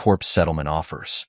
Corp's settlement offers.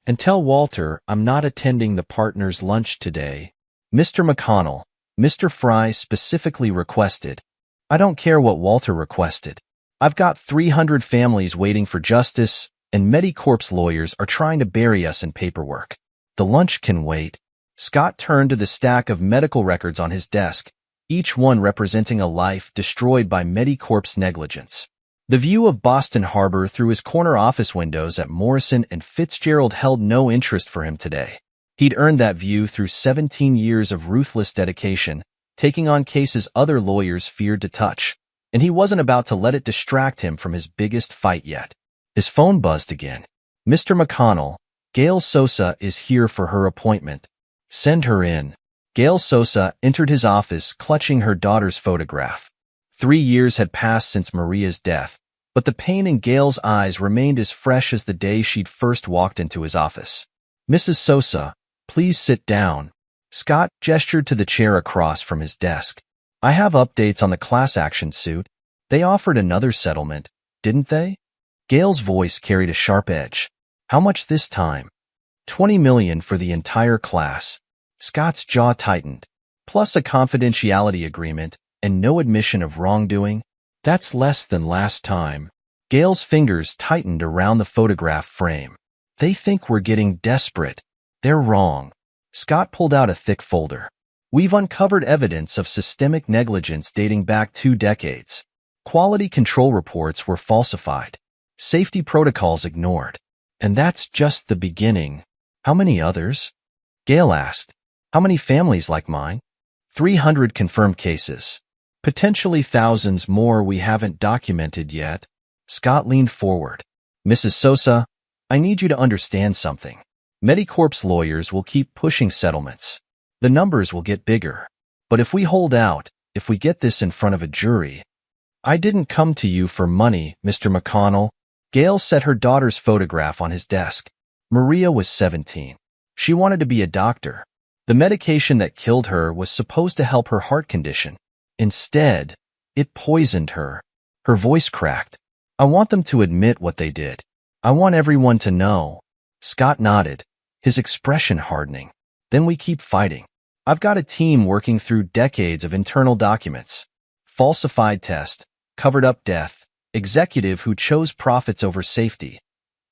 And tell Walter I'm not attending the partners' lunch today. Mr. McConnell, Mr. Fry specifically requested. I don't care what Walter requested. I've got 300 families waiting for justice, and Medicorp's lawyers are trying to bury us in paperwork. The lunch can wait. Scott turned to the stack of medical records on his desk, each one representing a life destroyed by Medicorp's negligence. The view of Boston Harbor through his corner office windows at Morrison and Fitzgerald held no interest for him today. He'd earned that view through 17 years of ruthless dedication, taking on cases other lawyers feared to touch, and he wasn't about to let it distract him from his biggest fight yet. His phone buzzed again. Mr. McConnell, Gail Sosa is here for her appointment. Send her in. Gail Sosa entered his office clutching her daughter's photograph. 3 years had passed since Maria's death, but the pain in Gail's eyes remained as fresh as the day she'd first walked into his office. Mrs. Sosa, please sit down. Scott gestured to the chair across from his desk. I have updates on the class action suit. They offered another settlement, didn't they? Gail's voice carried a sharp edge. How much this time? $20 million for the entire class. Scott's jaw tightened. Plus a confidentiality agreement and no admission of wrongdoing. That's less than last time. Gail's fingers tightened around the photograph frame. They think we're getting desperate. They're wrong. Scott pulled out a thick folder. We've uncovered evidence of systemic negligence dating back 2 decades. Quality control reports were falsified. Safety protocols ignored. And that's just the beginning. How many others? Gail asked. How many families like mine? 300 confirmed cases. Potentially thousands more we haven't documented yet. Scott leaned forward. Mrs. Sosa, I need you to understand something. Medicorp's lawyers will keep pushing settlements. The numbers will get bigger. But if we hold out, if we get this in front of a jury... I didn't come to you for money, Mr. McConnell. Gail set her daughter's photograph on his desk. Maria was 17. She wanted to be a doctor. The medication that killed her was supposed to help her heart condition. Instead, it poisoned her. Her voice cracked. I want them to admit what they did. I want everyone to know. Scott nodded, his expression hardening. Then we keep fighting. I've got a team working through decades of internal documents. Falsified test, covered up death, executive who chose profits over safety.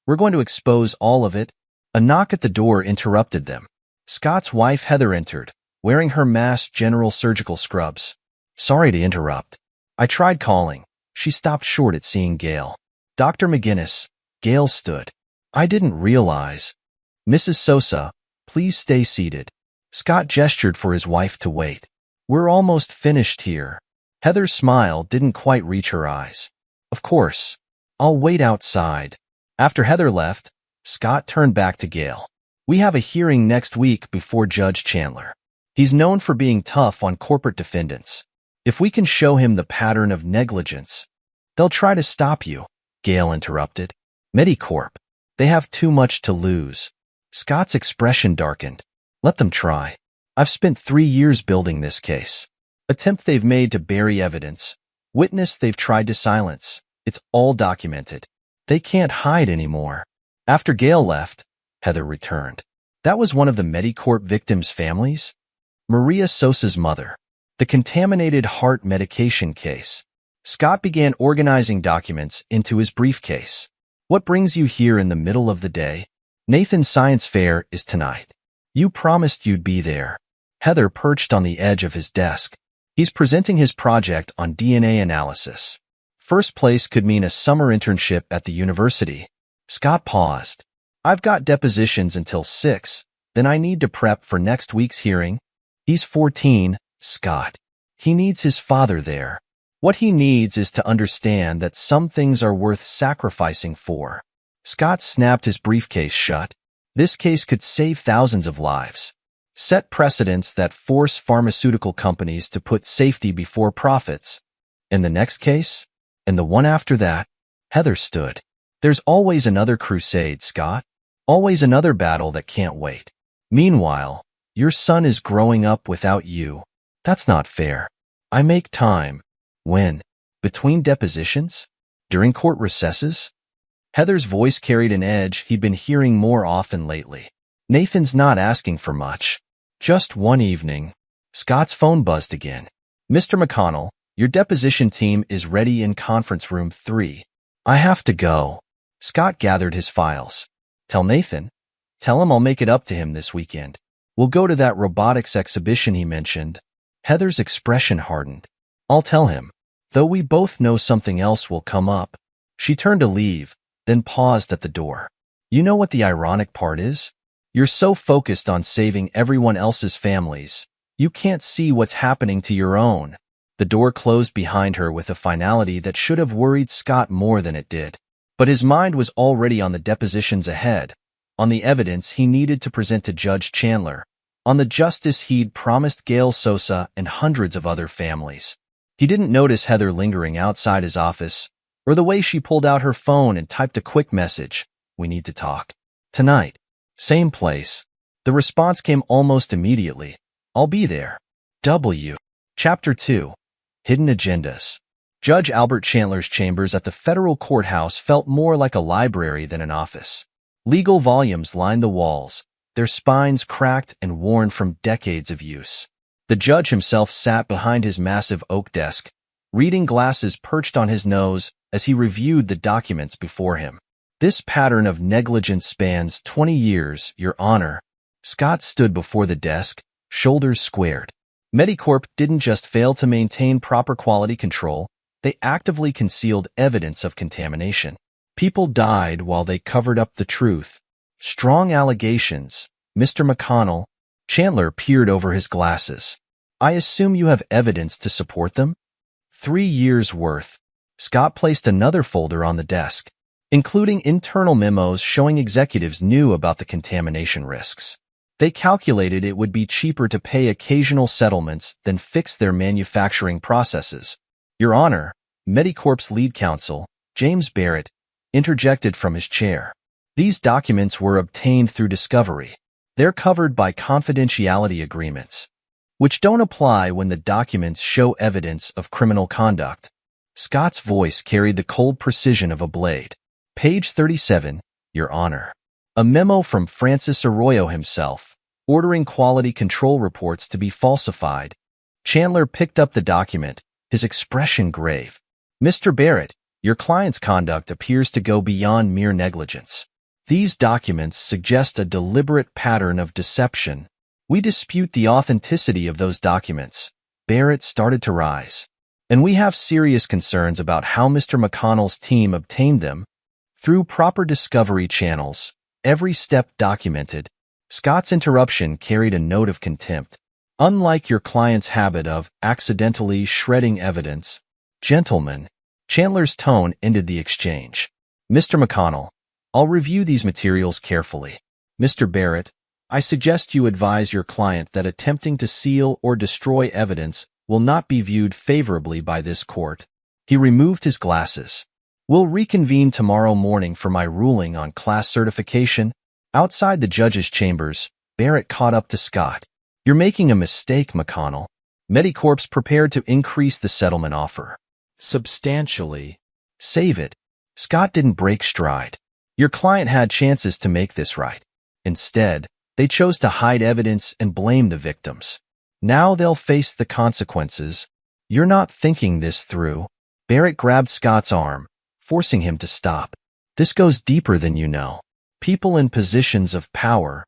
We're going to expose all of it. A knock at the door interrupted them. Scott's wife Heather entered, wearing her Mass General surgical scrubs. Sorry to interrupt. I tried calling. She stopped short at seeing Gail. Dr. McGinnis. Gail stood. I didn't realize. Mrs. Sosa, please stay seated. Scott gestured for his wife to wait. We're almost finished here. Heather's smile didn't quite reach her eyes. Of course. I'll wait outside. After Heather left, Scott turned back to Gail. We have a hearing next week before Judge Chandler. He's known for being tough on corporate defendants. If we can show him the pattern of negligence, they'll try to stop you, Gail interrupted. Medicorp. They have too much to lose. Scott's expression darkened. Let them try. I've spent 3 years building this case. Attempt they've made to bury evidence. Witness they've tried to silence. It's all documented. They can't hide anymore. After Gail left, Heather returned. That was one of the Medicorp victims' families? Maria Sosa's mother. The contaminated heart medication case. Scott began organizing documents into his briefcase. What brings you here in the middle of the day? Nathan's science fair is tonight. You promised you'd be there. Heather perched on the edge of his desk. He's presenting his project on DNA analysis. First place could mean a summer internship at the university. Scott paused. I've got depositions until 6, then I need to prep for next week's hearing. He's 14, Scott. He needs his father there. What he needs is to understand that some things are worth sacrificing for. Scott snapped his briefcase shut. This case could save thousands of lives. Set precedents that force pharmaceutical companies to put safety before profits. And the next case? And the one after that? Heather stood. There's always another crusade, Scott. Always another battle that can't wait. Meanwhile, your son is growing up without you. That's not fair. I make time. When? Between depositions? During court recesses? Heather's voice carried an edge he'd been hearing more often lately. Nathan's not asking for much. Just one evening. Scott's phone buzzed again. Mr. McConnell, your deposition team is ready in conference room 3. I have to go. Scott gathered his files. Tell Nathan. Tell him I'll make it up to him this weekend. We'll go to that robotics exhibition he mentioned. Heather's expression hardened. I'll tell him. Though we both know something else will come up. She turned to leave, then paused at the door. You know what the ironic part is? You're so focused on saving everyone else's families, you can't see what's happening to your own. The door closed behind her with a finality that should have worried Scott more than it did. But his mind was already on the depositions ahead, on the evidence he needed to present to Judge Chandler, on the justice he'd promised Gail Sosa and hundreds of other families. He didn't notice Heather lingering outside his office, or the way she pulled out her phone and typed a quick message, "We need to talk. Tonight. Same place." The response came almost immediately. "I'll be there." W. Chapter 2. Hidden Agendas. Judge Albert Chandler's chambers at the federal courthouse felt more like a library than an office. Legal volumes lined the walls, their spines cracked and worn from decades of use. The judge himself sat behind his massive oak desk, reading glasses perched on his nose as he reviewed the documents before him. "This pattern of negligence spans 20 years, Your Honor." Scott stood before the desk, shoulders squared. Medicorp didn't just fail to maintain proper quality control, they actively concealed evidence of contamination. People died while they covered up the truth. Strong allegations. Mr. McConnell. Chandler peered over his glasses. "I assume you have evidence to support them?" 3 years' worth. Scott placed another folder on the desk, including internal memos showing executives knew about the contamination risks. They calculated it would be cheaper to pay occasional settlements than fix their manufacturing processes. "Your Honor," Medicorp's lead counsel, James Barrett, interjected from his chair. "These documents were obtained through discovery. They're covered by confidentiality agreements, which don't apply when the documents show evidence of criminal conduct." Scott's voice carried the cold precision of a blade. Page 37, Your Honor. A memo from Francis Arroyo himself, ordering quality control reports to be falsified. Chandler picked up the document, his expression grave. "Mr. Barrett, your client's conduct appears to go beyond mere negligence. These documents suggest a deliberate pattern of deception. We dispute the authenticity of those documents." Barrett started to rise. "And we have serious concerns about how Mr. McConnell's team obtained them. Through proper discovery channels, every step documented." Scott's interruption carried a note of contempt. "Unlike your client's habit of accidentally shredding evidence." "Gentlemen," Chandler's tone ended the exchange. "Mr. McConnell, I'll review these materials carefully. Mr. Barrett, I suggest you advise your client that attempting to seal or destroy evidence will not be viewed favorably by this court." He removed his glasses. "We'll reconvene tomorrow morning for my ruling on class certification." Outside the judge's chambers, Barrett caught up to Scott. "You're making a mistake, McConnell. Medicorp's prepared to increase the settlement offer substantially. Save it." Scott didn't break stride. "Your client had chances to make this right. Instead, they chose to hide evidence and blame the victims. Now they'll face the consequences. You're not thinking this through." Barrett grabbed Scott's arm, forcing him to stop. "This goes deeper than you know. People in positions of power."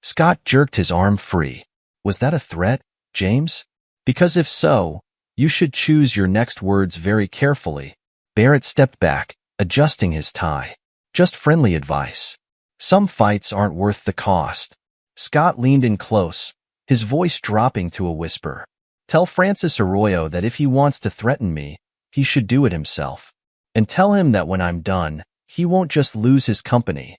Scott jerked his arm free. "Was that a threat, James? Because if so, you should choose your next words very carefully." Barrett stepped back, adjusting his tie. "Just friendly advice. Some fights aren't worth the cost." Scott leaned in close, his voice dropping to a whisper. "Tell Francis Arroyo that if he wants to threaten me, he should do it himself. And tell him that when I'm done, he won't just lose his company.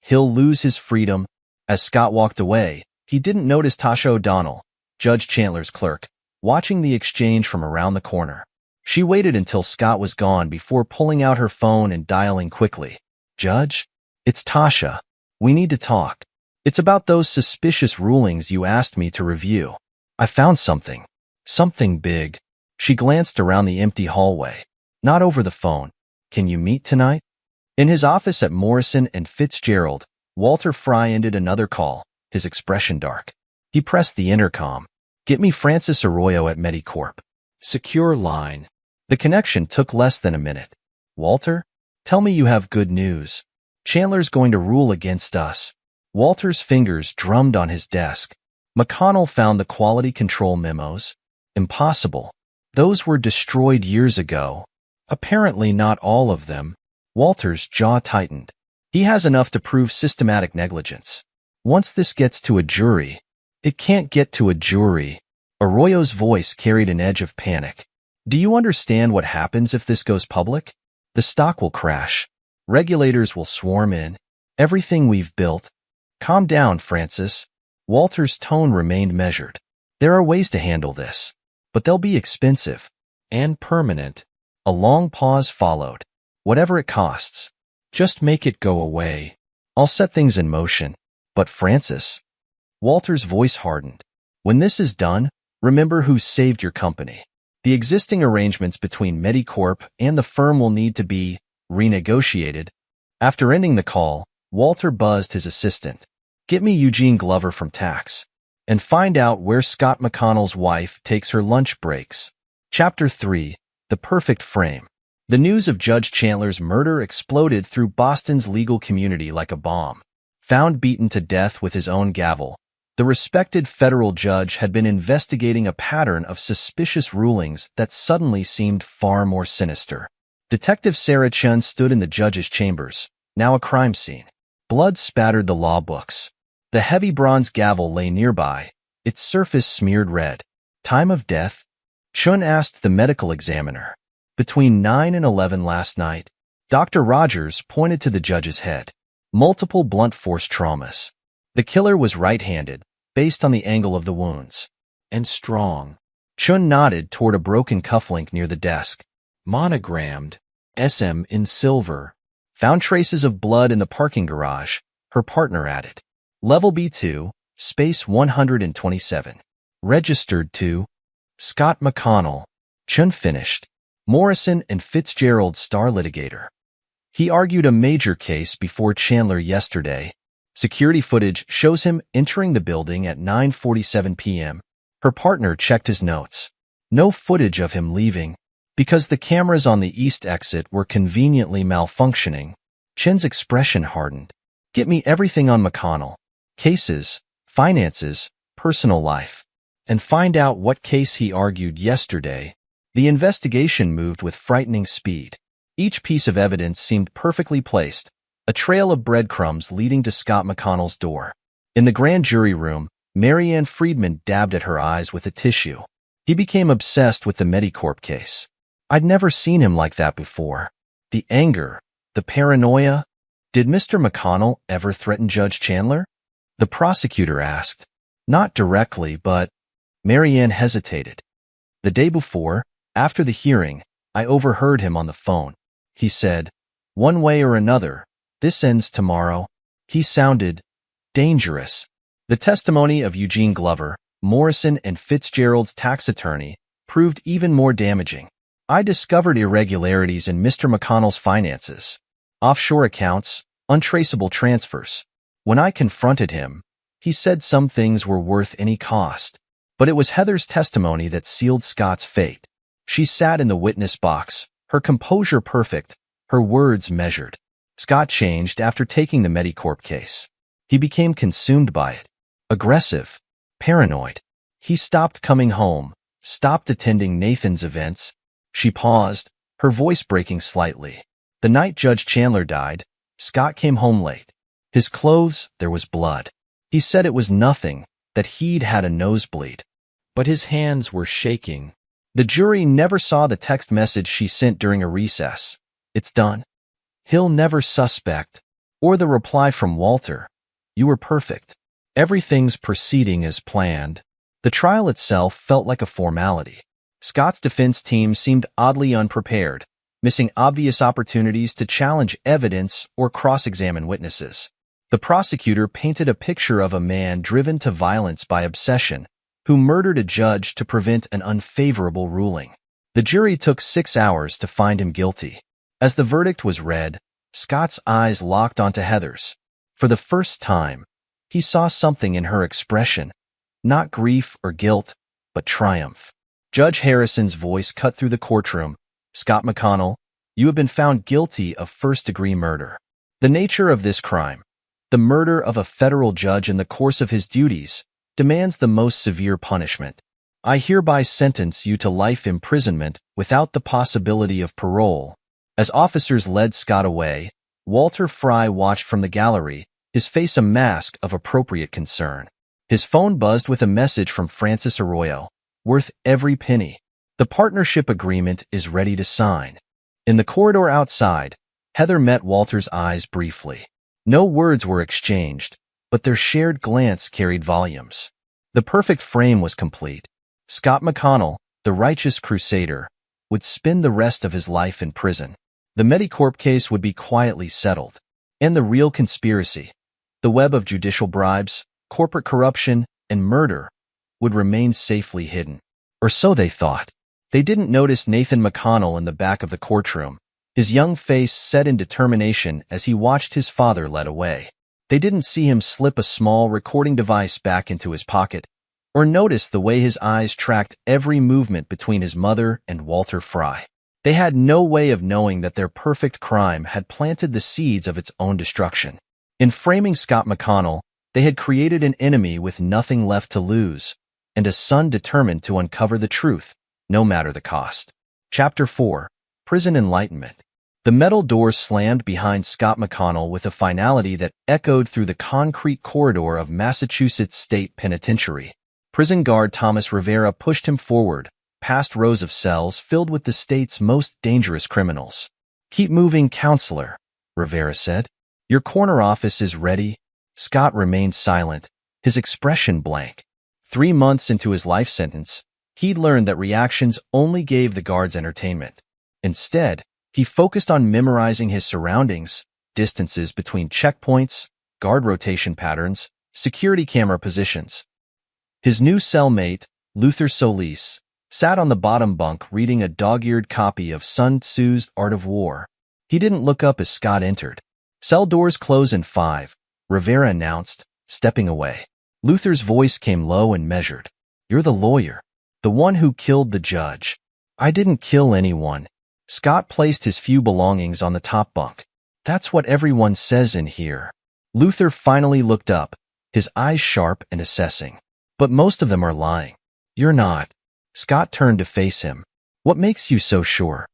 He'll lose his freedom." As Scott walked away, he didn't notice Tasha O'Donnell, Judge Chandler's clerk, watching the exchange from around the corner. She waited until Scott was gone before pulling out her phone and dialing quickly. "Judge? It's Tasha. We need to talk. It's about those suspicious rulings you asked me to review. I found something. Something big." She glanced around the empty hallway. "Not over the phone. Can you meet tonight?" In his office at Morrison and Fitzgerald, Walter Fry ended another call, his expression dark. He pressed the intercom. "Get me Francis Arroyo at Medicorp. Secure line." The connection took less than a minute. "Walter? Tell me you have good news. Chandler's going to rule against us." Walter's fingers drummed on his desk. McConnell found the quality control memos. Impossible. Those were destroyed years ago. Apparently not all of them. Walter's jaw tightened. He has enough to prove systematic negligence. Once this gets to a jury, it can't get to a jury. Arroyo's voice carried an edge of panic. "Do you understand what happens if this goes public? The stock will crash. Regulators will swarm in. Everything we've built." "Calm down, Francis." Walter's tone remained measured. "There are ways to handle this, but they'll be expensive and permanent." A long pause followed. "Whatever it costs. Just make it go away. I'll set things in motion." "But Francis," Walter's voice hardened, "when this is done, remember who saved your company. The existing arrangements between Medicorp and the firm will need to be renegotiated." After ending the call, Walter buzzed his assistant. "Get me Eugene Glover from tax. And find out where Scott McConnell's wife takes her lunch breaks." Chapter 3. The Perfect Frame. The news of Judge Chandler's murder exploded through Boston's legal community like a bomb. Found beaten to death with his own gavel, the respected federal judge had been investigating a pattern of suspicious rulings that suddenly seemed far more sinister. Detective Sarah Chun stood in the judge's chambers, now a crime scene. Blood spattered the law books. The heavy bronze gavel lay nearby, its surface smeared red. "Time of death?" Chun asked the medical examiner. "Between 9 and 11 last night." Dr. Rogers pointed to the judge's head. "Multiple blunt force traumas. The killer was right-handed, based on the angle of the wounds. And strong." Chun nodded toward a broken cufflink near the desk. "Monogrammed. SM in silver." "Found traces of blood in the parking garage," her partner added. "Level B2, space 127. Registered to Scott McConnell." Chun finished. "Morrison and Fitzgerald star litigator. He argued a major case before Chandler yesterday. Security footage shows him entering the building at 9:47 p.m. Her partner checked his notes. No footage of him leaving, because the cameras on the east exit were conveniently malfunctioning. Chen's expression hardened. "Get me everything on McConnell. Cases, finances, personal life. And find out what case he argued yesterday." The investigation moved with frightening speed. Each piece of evidence seemed perfectly placed, a trail of breadcrumbs leading to Scott McConnell's door. In the grand jury room, Mary Ann Friedman dabbed at her eyes with a tissue. He became obsessed with the Medicorp case. I'd never seen him like that before. The anger, the paranoia. "Did Mr. McConnell ever threaten Judge Chandler?" the prosecutor asked. "Not directly, but..." Mary Ann hesitated. "The day before, after the hearing, I overheard him on the phone. He said, 'One way or another, this ends tomorrow.' He sounded dangerous." The testimony of Eugene Glover, Morrison and Fitzgerald's tax attorney, proved even more damaging. "I discovered irregularities in Mr. McConnell's finances. Offshore accounts, untraceable transfers. When I confronted him, he said some things were worth any cost. But it was Heather's testimony that sealed Scott's fate. She sat in the witness box, her composure perfect, her words measured. Scott changed after taking the Medicorp case. He became consumed by it. Aggressive. Paranoid. He stopped coming home, stopped attending Nathan's events. She paused, her voice breaking slightly. "The night Judge Chandler died, Scott came home late. His clothes, there was blood. He said it was nothing, that he'd had a nosebleed. But his hands were shaking." The jury never saw the text message she sent during a recess. "It's done. He'll never suspect." Or the reply from Walter. "You were perfect. Everything's proceeding as planned." The trial itself felt like a formality. Scott's defense team seemed oddly unprepared, missing obvious opportunities to challenge evidence or cross-examine witnesses. The prosecutor painted a picture of a man driven to violence by obsession, who murdered a judge to prevent an unfavorable ruling. The jury took 6 hours to find him guilty. As the verdict was read, Scott's eyes locked onto Heather's. For the first time, he saw something in her expression, not grief or guilt, but triumph. Judge Harrison's voice cut through the courtroom. Scott McConnell, you have been found guilty of first-degree murder. The nature of this crime, the murder of a federal judge in the course of his duties, demands the most severe punishment. I hereby sentence you to life imprisonment without the possibility of parole. As officers led Scott away, Walter Fry watched from the gallery, his face a mask of appropriate concern. His phone buzzed with a message from Francis Arroyo, worth every penny. The partnership agreement is ready to sign. In the corridor outside, Heather met Walter's eyes briefly. No words were exchanged, but their shared glance carried volumes. The perfect frame was complete. Scott McConnell, the righteous crusader, would spend the rest of his life in prison. The Medicorp case would be quietly settled. And the real conspiracy, the web of judicial bribes, corporate corruption, and murder, would remain safely hidden. Or so they thought. They didn't notice Nathan McConnell in the back of the courtroom, his young face set in determination as he watched his father led away. They didn't see him slip a small recording device back into his pocket, or notice the way his eyes tracked every movement between his mother and Walter Fry. They had no way of knowing that their perfect crime had planted the seeds of its own destruction. In framing Scott McConnell, they had created an enemy with nothing left to lose, and a son determined to uncover the truth, no matter the cost. Chapter 4. Prison Enlightenment. The metal door slammed behind Scott McConnell with a finality that echoed through the concrete corridor of Massachusetts State Penitentiary. Prison guard Thomas Rivera pushed him forward, past rows of cells filled with the state's most dangerous criminals. Keep moving, counselor, Rivera said. Your corner office is ready. Scott remained silent, his expression blank. 3 months into his life sentence, he'd learned that reactions only gave the guards entertainment. Instead, he focused on memorizing his surroundings, distances between checkpoints, guard rotation patterns, security camera positions. His new cellmate, Luther Solis, sat on the bottom bunk reading a dog-eared copy of Sun Tzu's Art of War. He didn't look up as Scott entered. Cell doors close in 5, Rivera announced, stepping away. Luther's voice came low and measured. You're the lawyer, the one who killed the judge. I didn't kill anyone. Scott placed his few belongings on the top bunk. That's what everyone says in here. Luther finally looked up, his eyes sharp and assessing. But most of them are lying. You're not. Scott turned to face him. What makes you so sure?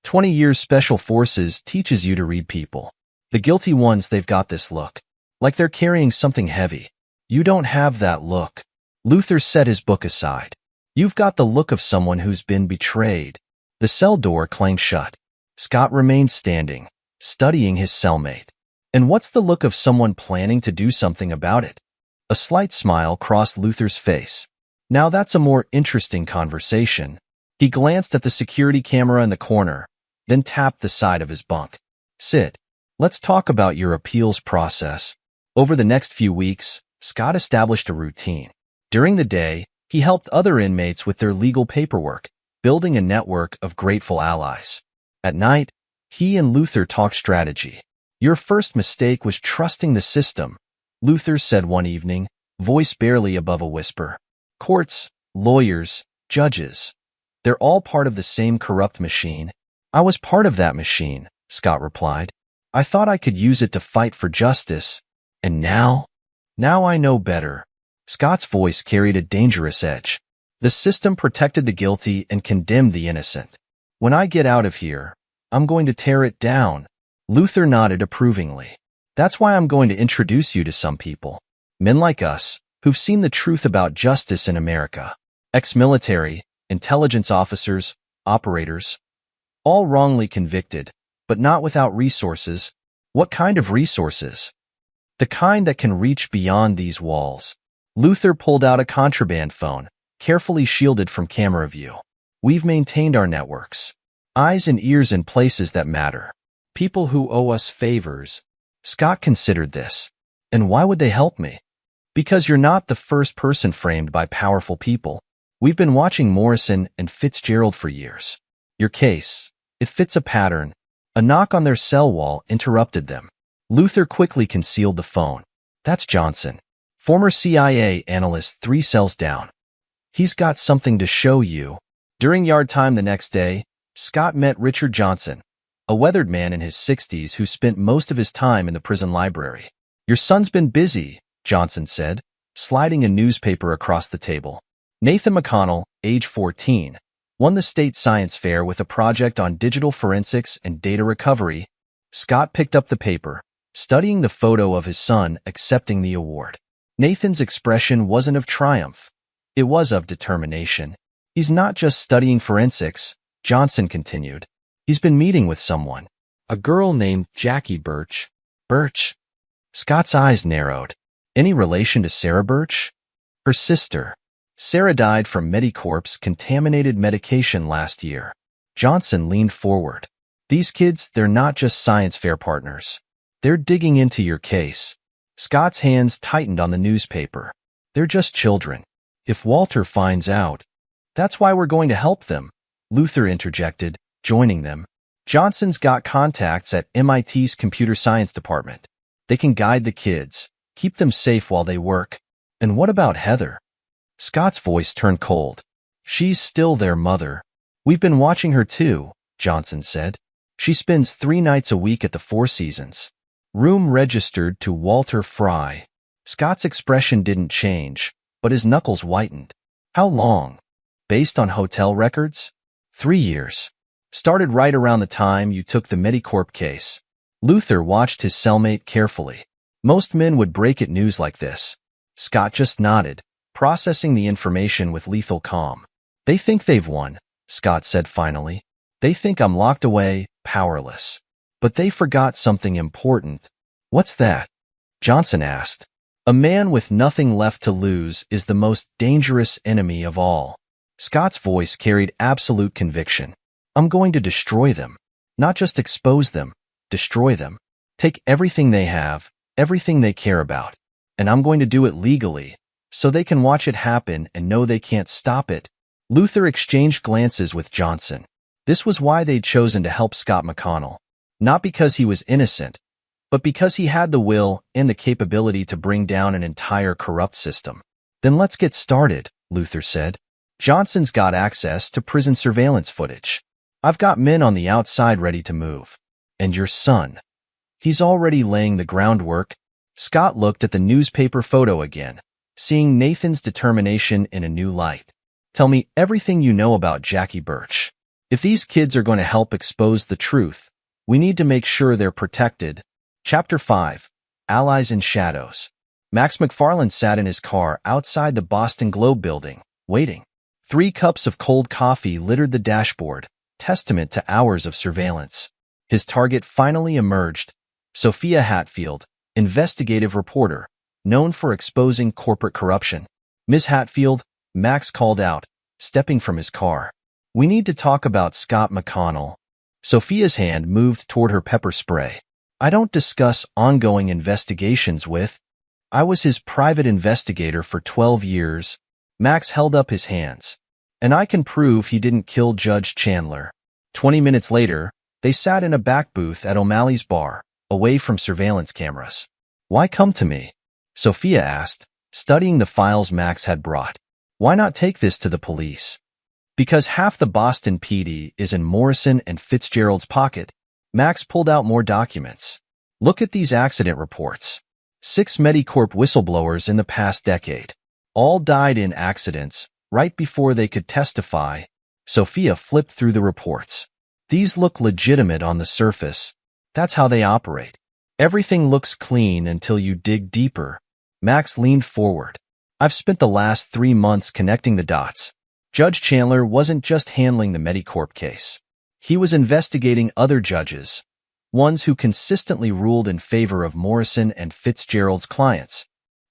20 years Special Forces teaches you to read people. The guilty ones, they've got this look. Like they're carrying something heavy. You don't have that look. Luther set his book aside. You've got the look of someone who's been betrayed. The cell door clanged shut. Scott remained standing, studying his cellmate. And what's the look of someone planning to do something about it? A slight smile crossed Luther's face. Now that's a more interesting conversation. He glanced at the security camera in the corner, then tapped the side of his bunk. Sit. Let's talk about your appeals process. Over the next few weeks, Scott established a routine. During the day, he helped other inmates with their legal paperwork, building a network of grateful allies. At night, he and Luther talked strategy. Your first mistake was trusting the system, Luther said one evening, voice barely above a whisper. Courts, lawyers, judges. They're all part of the same corrupt machine. I was part of that machine, Scott replied. I thought I could use it to fight for justice. And now? Now I know better. Scott's voice carried a dangerous edge. The system protected the guilty and condemned the innocent. When I get out of here, I'm going to tear it down. Luther nodded approvingly. That's why I'm going to introduce you to some people. Men like us, who've seen the truth about justice in America. Ex-military, intelligence officers, operators. All wrongly convicted, but not without resources. What kind of resources? The kind that can reach beyond these walls. Luther pulled out a contraband phone, carefully shielded from camera view. We've maintained our networks. Eyes and ears in places that matter. People who owe us favors. Scott considered this. And why would they help me? Because you're not the first person framed by powerful people. We've been watching Morrison and Fitzgerald for years. Your case, it fits a pattern. A knock on their cell wall interrupted them. Luther quickly concealed the phone. That's Johnson, former CIA analyst 3 cells down. He's got something to show you. During yard time the next day, Scott met Richard Johnson, a weathered man in his 60s who spent most of his time in the prison library. Your son's been busy, Johnson said, sliding a newspaper across the table. Nathan McConnell, age 14, won the state science fair with a project on digital forensics and data recovery. Scott picked up the paper, studying the photo of his son accepting the award. Nathan's expression wasn't of triumph. It was of determination. He's not just studying forensics, Johnson continued. He's been meeting with someone, a girl named Jackie Birch. Birch? Scott's eyes narrowed. Any relation to Sarah Birch? Her sister. Sarah died from Medicorp's contaminated medication last year. Johnson leaned forward. These kids, they're not just science fair partners. They're digging into your case. Scott's hands tightened on the newspaper. They're just children. If Walter finds out, that's why we're going to help them, Luther interjected, joining them. Johnson's got contacts at MIT's computer science department. They can guide the kids, keep them safe while they work. And what about Heather? Scott's voice turned cold. She's still their mother. We've been watching her too, Johnson said. She spends 3 nights a week at the Four Seasons. Room registered to Walter Fry. Scott's expression didn't change, but his knuckles whitened. How long? Based on hotel records? 3 years. Started right around the time you took the Medicorp case. Luther watched his cellmate carefully. Most men would break at news like this. Scott just nodded, processing the information with lethal calm. They think they've won, Scott said finally. They think I'm locked away, powerless. But they forgot something important. What's that? Johnson asked. A man with nothing left to lose is the most dangerous enemy of all. Scott's voice carried absolute conviction. I'm going to destroy them. Not just expose them, destroy them. Take everything they have, everything they care about. And I'm going to do it legally, so they can watch it happen and know they can't stop it. Luther exchanged glances with Johnson. This was why they'd chosen to help Scott McConnell. Not because he was innocent, but because he had the will and the capability to bring down an entire corrupt system. Then let's get started, Luther said. Johnson's got access to prison surveillance footage. I've got men on the outside ready to move. And your son. He's already laying the groundwork. Scott looked at the newspaper photo again, seeing Nathan's determination in a new light. Tell me everything you know about Jackie Birch. If these kids are going to help expose the truth, we need to make sure they're protected. Chapter 5. Allies in Shadows. Max McFarland sat in his car outside the Boston Globe building, waiting. 3 cups of cold coffee littered the dashboard, testament to hours of surveillance. His target finally emerged. Sophia Hatfield, investigative reporter, known for exposing corporate corruption. Ms. Hatfield, Max called out, stepping from his car. We need to talk about Scott McConnell. Sophia's hand moved toward her pepper spray. I don't discuss ongoing investigations with. I was his private investigator for 12 years. Max held up his hands. And I can prove he didn't kill Judge Chandler. 20 minutes later, they sat in a back booth at O'Malley's bar, away from surveillance cameras. Why come to me? Sophia asked, studying the files Max had brought. Why not take this to the police? Because half the Boston PD is in Morrison and Fitzgerald's pocket. Max pulled out more documents. Look at these accident reports. 6 Medicorp whistleblowers in the past decade. All died in accidents, right before they could testify. Sophia flipped through the reports. These look legitimate on the surface. That's how they operate. Everything looks clean until you dig deeper. Max leaned forward. I've spent the last 3 months connecting the dots. Judge Chandler wasn't just handling the Medicorp case. He was investigating other judges, ones who consistently ruled in favor of Morrison and Fitzgerald's clients.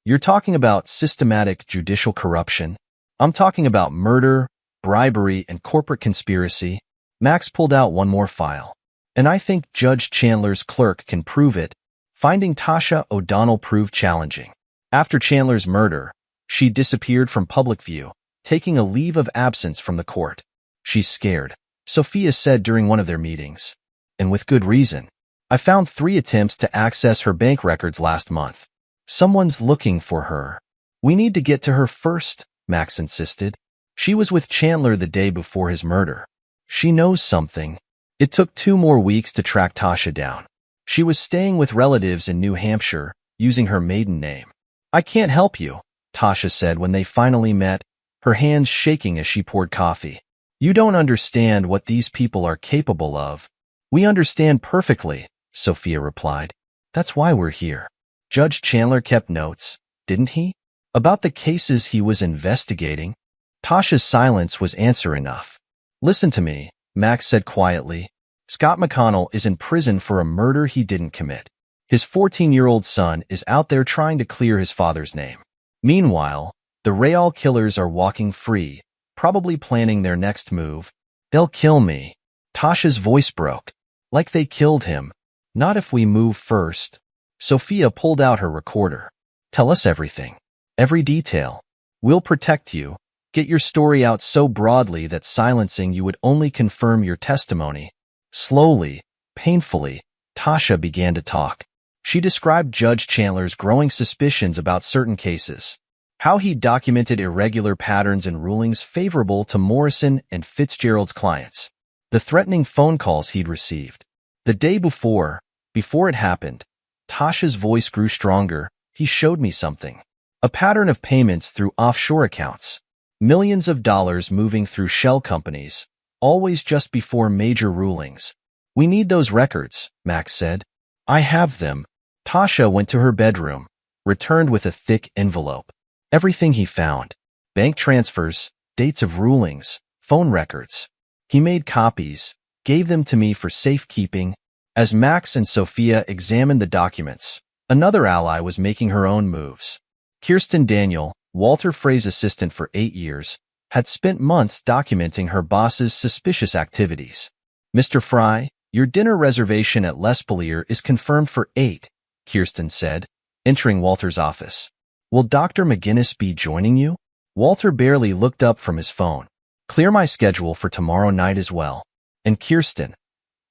You're talking about systematic judicial corruption. I'm talking about murder, bribery, and corporate conspiracy. Max pulled out one more file. And I think Judge Chandler's clerk can prove it. Finding Tasha O'Donnell proved challenging. After Chandler's murder, she disappeared from public view, taking a leave of absence from the court. She's scared, Sophia said during one of their meetings. and with good reason. I found 3 attempts to access her bank records last month. Someone's looking for her. We need to get to her first, Max insisted. She was with Chandler the day before his murder. She knows something. It took 2 more weeks to track Tasha down. She was staying with relatives in New Hampshire, using her maiden name. I can't help you, Tasha said when they finally met, her hands shaking as she poured coffee. You don't understand what these people are capable of. We understand perfectly, Sophia replied. That's why we're here. Judge Chandler kept notes, didn't he? About the cases he was investigating? Tasha's silence was answer enough. Listen to me, Max said quietly. Scott McConnell is in prison for a murder he didn't commit. His 14-year-old son is out there trying to clear his father's name. Meanwhile, the Rayall killers are walking free, probably planning their next move. They'll kill me. Tasha's voice broke. Like they killed him. Not if we move first. Sophia pulled out her recorder. Tell us everything. Every detail. We'll protect you. Get your story out so broadly that silencing you would only confirm your testimony. Slowly, painfully, Tasha began to talk. She described Judge Chandler's growing suspicions about certain cases, how he documented irregular patterns and rulings favorable to Morrison and Fitzgerald's clients, the threatening phone calls he'd received. The day before it happened, Tasha's voice grew stronger. He showed me something. A pattern of payments through offshore accounts. Millions of dollars moving through shell companies, always just before major rulings. We need those records, Max said. I have them. Tasha went to her bedroom, returned with a thick envelope. Everything he found. Bank transfers, dates of rulings, phone records. He made copies, gave them to me for safekeeping. As Max and Sophia examined the documents, another ally was making her own moves. Kirsten Daniel, Walter Frey's assistant for 8 years, had spent months documenting her boss's suspicious activities. Mr. Fry, your dinner reservation at L'Espalier is confirmed for 8, Kirsten said, entering Walter's office. Will Dr. McGinnis be joining you? Walter barely looked up from his phone. Clear my schedule for tomorrow night as well. And Kirsten,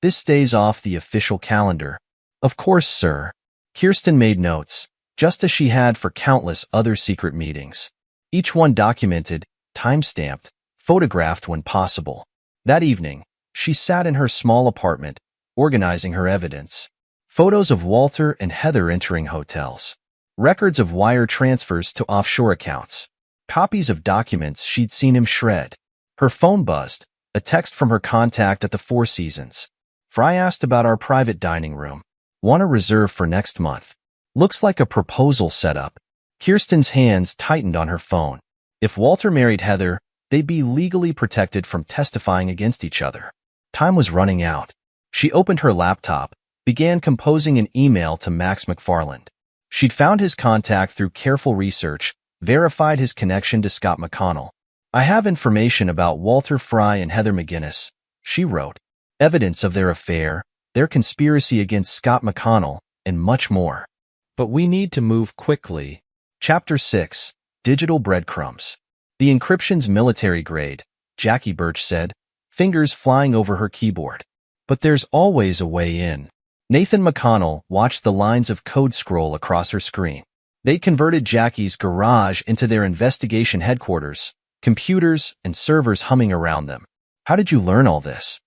this stays off the official calendar. Of course, sir. Kirsten made notes, just as she had for countless other secret meetings. Each one documented, time-stamped, photographed when possible. That evening, she sat in her small apartment, organizing her evidence. Photos of Walter and Heather entering hotels. Records of wire transfers to offshore accounts. Copies of documents she'd seen him shred. Her phone buzzed, a text from her contact at the Four Seasons. Fry asked about our private dining room. Want a reserve for next month. Looks like a proposal setup. Kirsten's hands tightened on her phone. If Walter married Heather, they'd be legally protected from testifying against each other. Time was running out. She opened her laptop, began composing an email to Max McFarland. She'd found his contact through careful research, verified his connection to Scott McConnell. I have information about Walter Fry and Heather McGinnis, she wrote. Evidence of their affair, their conspiracy against Scott McConnell, and much more. But we need to move quickly. Chapter 6. Digital Breadcrumbs. The encryption's military grade, Jackie Birch said, fingers flying over her keyboard. But there's always a way in. Nathan McConnell watched the lines of code scroll across her screen. They converted Jackie's garage into their investigation headquarters, computers and servers humming around them. How did you learn all this?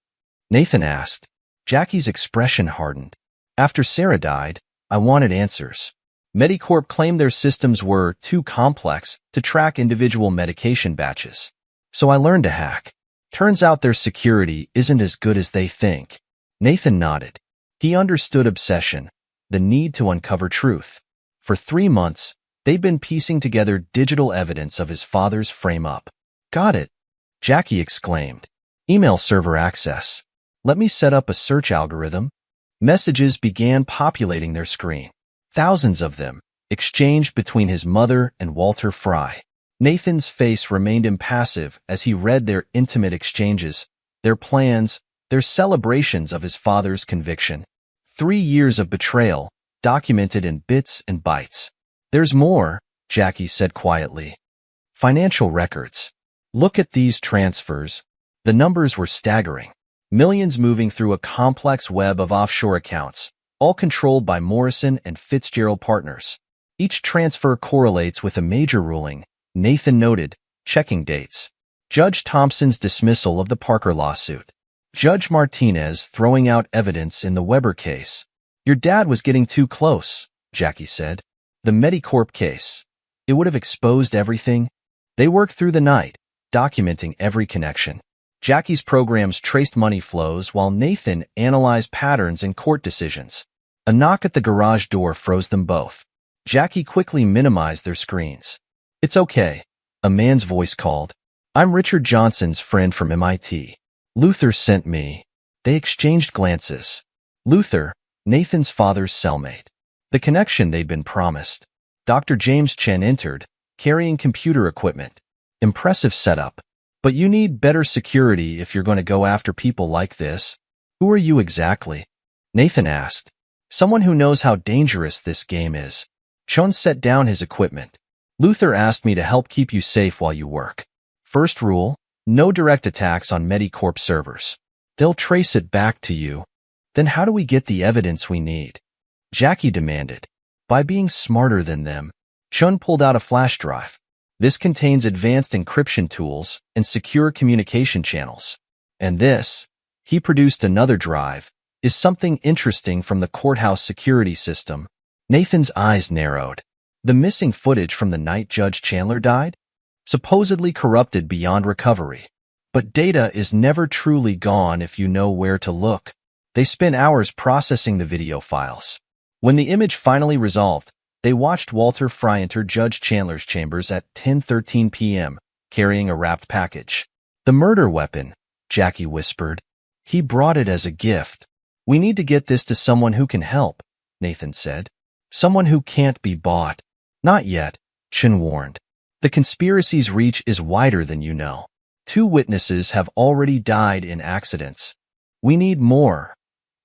Nathan asked. Jackie's expression hardened. After Sarah died, I wanted answers. Medicorp claimed their systems were too complex to track individual medication batches. So I learned to hack. Turns out their security isn't as good as they think. Nathan nodded. He understood obsession, the need to uncover truth. For 3 months, they'd been piecing together digital evidence of his father's frame-up. Got it, Jackie exclaimed. Email server access. Let me set up a search algorithm. Messages began populating their screen. Thousands of them, exchanged between his mother and Walter Fry. Nathan's face remained impassive as he read their intimate exchanges, their plans, their celebrations of his father's conviction. 3 years of betrayal, documented in bits and bytes. There's more, Jackie said quietly. Financial records. Look at these transfers. The numbers were staggering. millions moving through a complex web of offshore accounts, all controlled by Morrison and Fitzgerald partners. Each transfer correlates with a major ruling, Nathan noted, checking dates. Judge Thompson's dismissal of the Parker lawsuit. Judge Martinez throwing out evidence in the Weber case. Your dad was getting too close, Jackie said. The Medicorp case. It would have exposed everything. They worked through the night, documenting every connection. Jackie's programs traced money flows while Nathan analyzed patterns in court decisions. A knock at the garage door froze them both. Jackie quickly minimized their screens. It's okay, a man's voice called. I'm Richard Johnson's friend from MIT. Luther sent me. They exchanged glances. Luther, Nathan's father's cellmate. The connection they'd been promised. Dr. James Chen entered, carrying computer equipment. Impressive setup. But you need better security if you're going to go after people like this. Who are you exactly? Nathan asked. Someone who knows how dangerous this game is. Chen set down his equipment. Luther asked me to help keep you safe while you work. First rule, no direct attacks on Medicorp servers. They'll trace it back to you. Then how do we get the evidence we need? Jackie demanded. By being smarter than them. Chen pulled out a flash drive. This contains advanced encryption tools and secure communication channels. And this, he produced another drive, is something interesting from the courthouse security system. Nathan's eyes narrowed. The missing footage from the night Judge Chandler died? Supposedly corrupted beyond recovery. But data is never truly gone if you know where to look. They spent hours processing the video files. When the image finally resolved, they watched Walter Fry enter Judge Chandler's chambers at 10:13 p.m., carrying a wrapped package. The murder weapon, Jackie whispered. He brought it as a gift. We need to get this to someone who can help, Nathan said. Someone who can't be bought. Not yet, Chen warned. The conspiracy's reach is wider than you know. 2 witnesses have already died in accidents. We need more.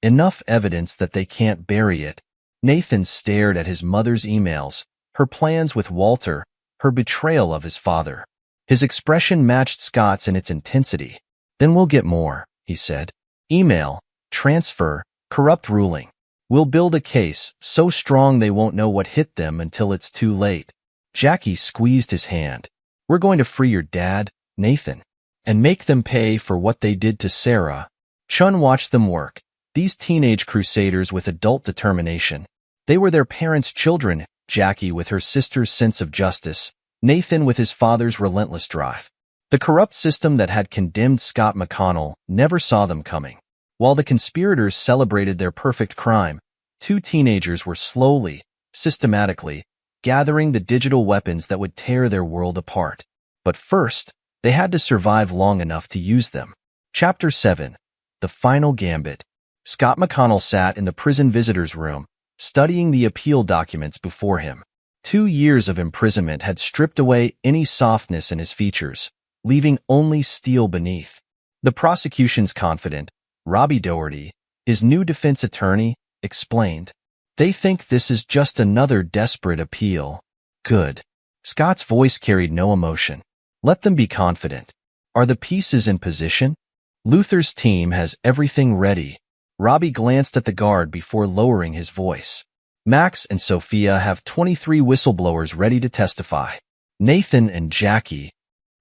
Enough evidence that they can't bury it. Nathan stared at his mother's emails, her plans with Walter, her betrayal of his father. His expression matched Scott's in its intensity. Then we'll get more, he said. Email, transfer, corrupt ruling. We'll build a case so strong they won't know what hit them until it's too late. Jackie squeezed his hand. We're going to free your dad, Nathan, and make them pay for what they did to Sarah. Chen watched them work, these teenage crusaders with adult determination. They were their parents' children, Jackie with her sister's sense of justice, Nathan with his father's relentless drive. The corrupt system that had condemned Scott McConnell never saw them coming. While the conspirators celebrated their perfect crime, 2 teenagers were slowly, systematically, gathering the digital weapons that would tear their world apart. But first, they had to survive long enough to use them. Chapter 7. The Final Gambit. Scott McConnell sat in the prison visitors' room, studying the appeal documents before him. 2 years of imprisonment had stripped away any softness in his features, leaving only steel beneath. The prosecution's confidant, Robbie Doherty, his new defense attorney, explained. They think this is just another desperate appeal. Good. Scott's voice carried no emotion. Let them be confident. Are the pieces in position? Luther's team has everything ready. Robbie glanced at the guard before lowering his voice. Max and Sophia have 23 whistleblowers ready to testify. Nathan and Jackie.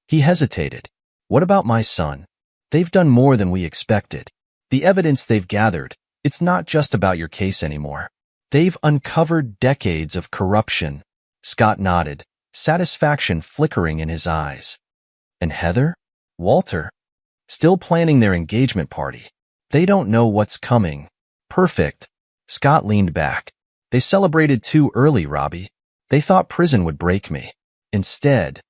He hesitated. What about my son? They've done more than we expected. The evidence they've gathered, it's not just about your case anymore. They've uncovered decades of corruption. Scott nodded, satisfaction flickering in his eyes. And Heather? Walter? Still planning their engagement party. They don't know what's coming. Perfect. Scott leaned back. They celebrated too early, Robbie. They thought prison would break me. Instead,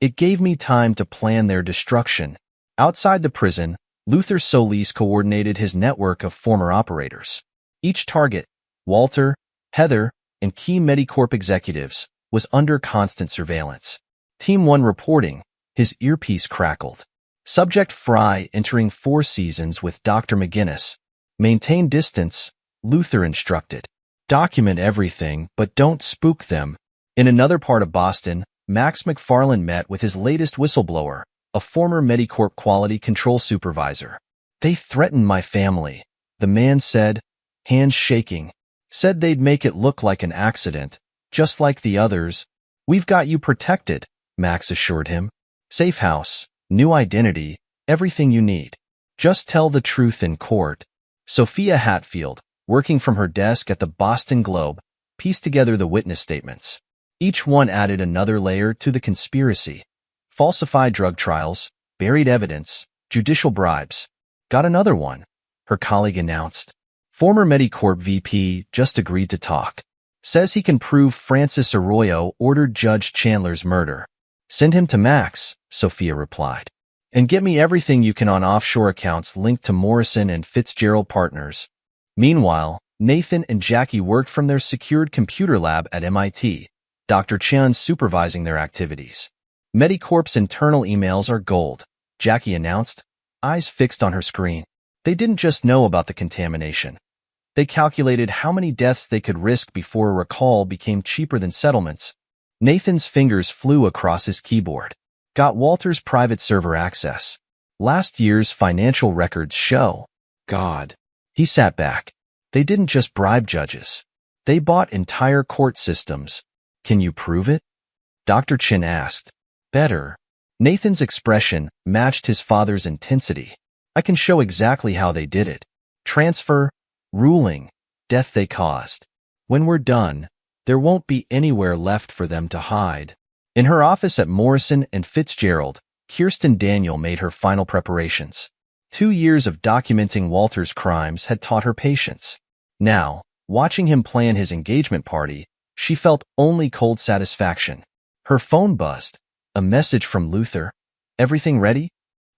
it gave me time to plan their destruction. Outside the prison, Luther Solis coordinated his network of former operators. Each target, Walter, Heather, and key Medicorp executives, was under constant surveillance. Team 1 reporting, his earpiece crackled. Subject Fry entering 4 seasons with Dr. McGinnis. Maintain distance, Luther instructed. Document everything, but don't spook them. In another part of Boston, Max McFarland met with his latest whistleblower, a former Medicorp quality control supervisor. They threatened my family, the man said, hands shaking. Said they'd make it look like an accident, just like the others. We've got you protected, Max assured him. Safe house, new identity, everything you need. Just tell the truth in court. Sophia Hatfield, working from her desk at the Boston Globe, pieced together the witness statements. Each one added another layer to the conspiracy. Falsified drug trials, buried evidence, judicial bribes. Got another one, her colleague announced. Former Medicorp VP just agreed to talk. Says he can prove Francis Arroyo ordered Judge Chandler's murder. Send him to Max, Sophia replied. And get me everything you can on offshore accounts linked to Morrison and Fitzgerald Partners. Meanwhile, Nathan and Jackie worked from their secured computer lab at MIT, Dr. Chen supervising their activities. Medicorp's internal emails are gold, Jackie announced, eyes fixed on her screen. They didn't just know about the contamination. They calculated how many deaths they could risk before a recall became cheaper than settlements. Nathan's fingers flew across his keyboard. Got Walter's private server access. Last year's financial records show. God. He sat back. They didn't just bribe judges. They bought entire court systems. Can you prove it? Dr. Chin asked. Better. Nathan's expression matched his father's intensity. I can show exactly how they did it. Transfer, ruling, death they caused. When we're done, there won't be anywhere left for them to hide. In her office at Morrison and Fitzgerald, Kirsten Daniel made her final preparations. 2 years of documenting Walter's crimes had taught her patience. Now, watching him plan his engagement party, she felt only cold satisfaction. Her phone buzzed. A message from Luther. Everything ready?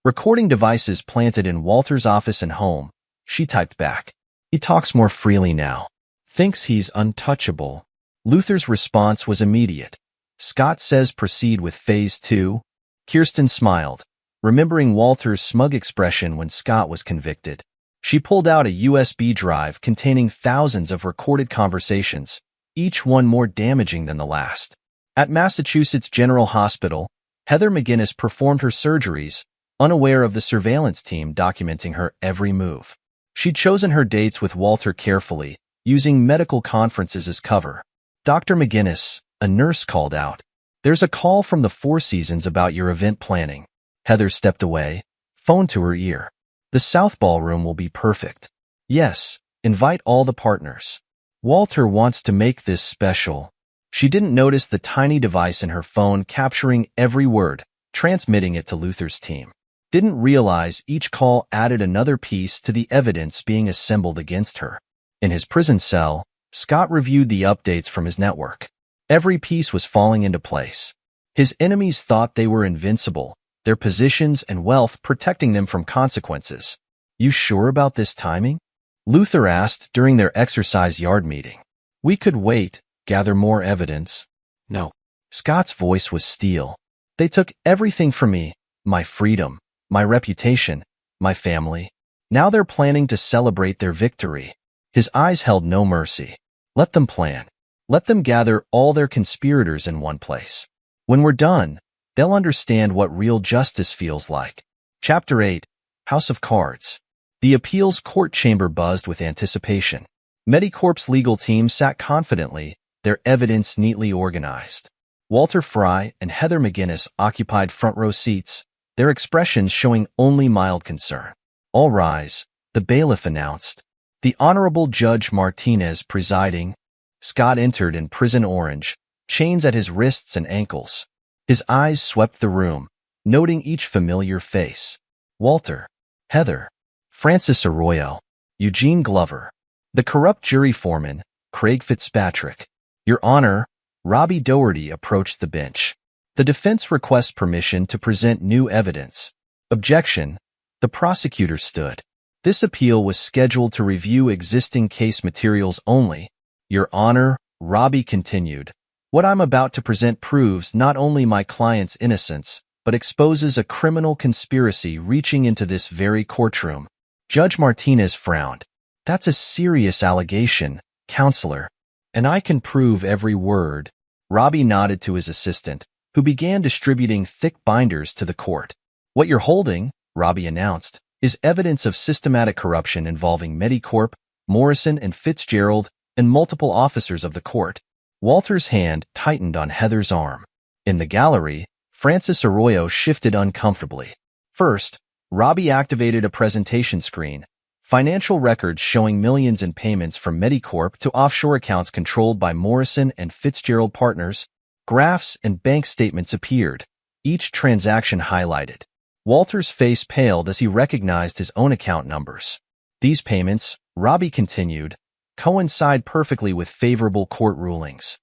Recording devices planted in Walter's office and home. She typed back. He talks more freely now. Thinks he's untouchable. Luther's response was immediate. Scott says proceed with phase 2. Kirsten smiled, remembering Walter's smug expression when Scott was convicted. She pulled out a USB drive containing thousands of recorded conversations, each one more damaging than the last. At Massachusetts General Hospital, Heather McGinnis performed her surgeries, unaware of the surveillance team documenting her every move. She'd chosen her dates with Walter carefully, using medical conferences as cover. Dr. McGinnis, a nurse, called out. There's a call from the Four Seasons about your event planning. Heather stepped away, phone to her ear. The South Ballroom will be perfect. Yes, invite all the partners. Walter wants to make this special. She didn't notice the tiny device in her phone capturing every word, transmitting it to Luther's team. Didn't realize each call added another piece to the evidence being assembled against her. In his prison cell, Scott reviewed the updates from his network. Every piece was falling into place. His enemies thought they were invincible, their positions and wealth protecting them from consequences. You sure about this timing? Luther asked during their exercise yard meeting. We could wait, gather more evidence. No. Scott's voice was steel. They took everything from me, my freedom, my reputation, my family. Now they're planning to celebrate their victory. His eyes held no mercy. Let them plan. Let them gather all their conspirators in one place. When we're done, they'll understand what real justice feels like. Chapter 8, House of Cards. The appeals court chamber buzzed with anticipation. Medicorp's legal team sat confidently, their evidence neatly organized. Walter Fry and Heather McGinnis occupied front row seats, their expressions showing only mild concern. All rise, the bailiff announced. The Honorable Judge Martinez presiding. Scott entered in prison orange, chains at his wrists and ankles. His eyes swept the room, noting each familiar face. Walter, Heather, Francis Arroyo, Eugene Glover, the corrupt jury foreman, Craig Fitzpatrick. Your Honor, Robbie Doherty approached the bench. The defense requests permission to present new evidence. Objection. The prosecutor stood. This appeal was scheduled to review existing case materials only. Your Honor, Robbie continued. What I'm about to present proves not only my client's innocence, but exposes a criminal conspiracy reaching into this very courtroom. Judge Martinez frowned. That's a serious allegation, Counselor. And I can prove every word. Robbie nodded to his assistant, who began distributing thick binders to the court. What you're holding, Robbie announced, is evidence of systematic corruption involving Medicorp, Morrison and Fitzgerald, and multiple officers of the court. Walter's hand tightened on Heather's arm. In the gallery, Francis Arroyo shifted uncomfortably. First, Robbie activated a presentation screen, financial records showing millions in payments from Medicorp to offshore accounts controlled by Morrison and Fitzgerald partners. Graphs and bank statements appeared, each transaction highlighted. Walter's face paled as he recognized his own account numbers. These payments, Robbie continued, coincide perfectly with favorable court rulings.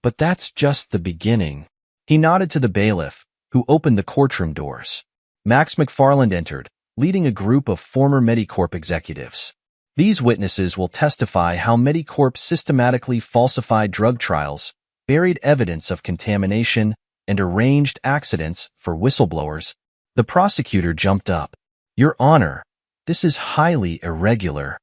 But that's just the beginning. He nodded to the bailiff, who opened the courtroom doors. Max McFarland entered, leading a group of former Medicorp executives. These witnesses will testify how Medicorp systematically falsified drug trials, buried evidence of contamination, and arranged accidents for whistleblowers. The prosecutor jumped up. "Your Honor, this is highly irregular."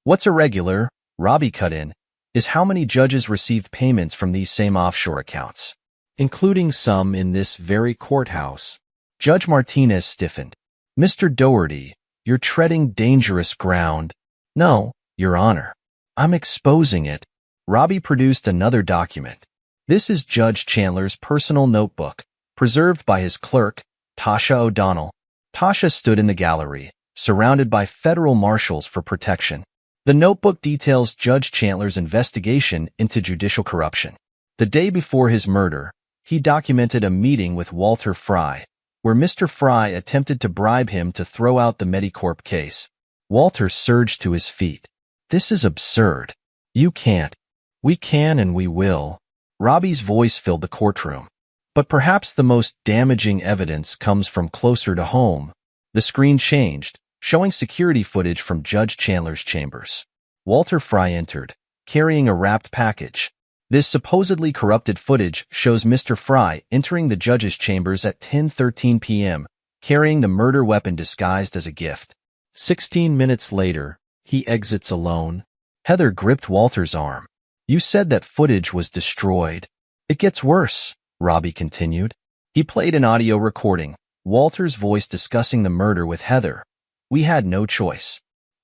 "What's irregular," Robbie cut in, "is how many judges received payments from these same offshore accounts, including some in this very courthouse." Judge Martinez stiffened. "Mr. Doherty, you're treading dangerous ground." "No, Your Honor. I'm exposing it." Robbie produced another document. This is Judge Chandler's personal notebook, preserved by his clerk, Tasha O'Donnell. Tasha stood in the gallery, surrounded by federal marshals for protection. The notebook details Judge Chandler's investigation into judicial corruption. The day before his murder, he documented a meeting with Walter Fry, where Mr. Fry attempted to bribe him to throw out the Medicorp case. Walter surged to his feet. "This is absurd. You can't." "We can and we will." Robbie's voice filled the courtroom. But perhaps the most damaging evidence comes from closer to home. The screen changed, showing security footage from Judge Chandler's chambers. Walter Fry entered, carrying a wrapped package. This supposedly corrupted footage shows Mr. Fry entering the judge's chambers at 10:13 p.m., carrying the murder weapon disguised as a gift. 16 minutes later, he exits alone. Heather gripped Walter's arm. "You said that footage was destroyed." "It gets worse," Robbie continued. He played an audio recording, Walter's voice discussing the murder with Heather. "We had no choice.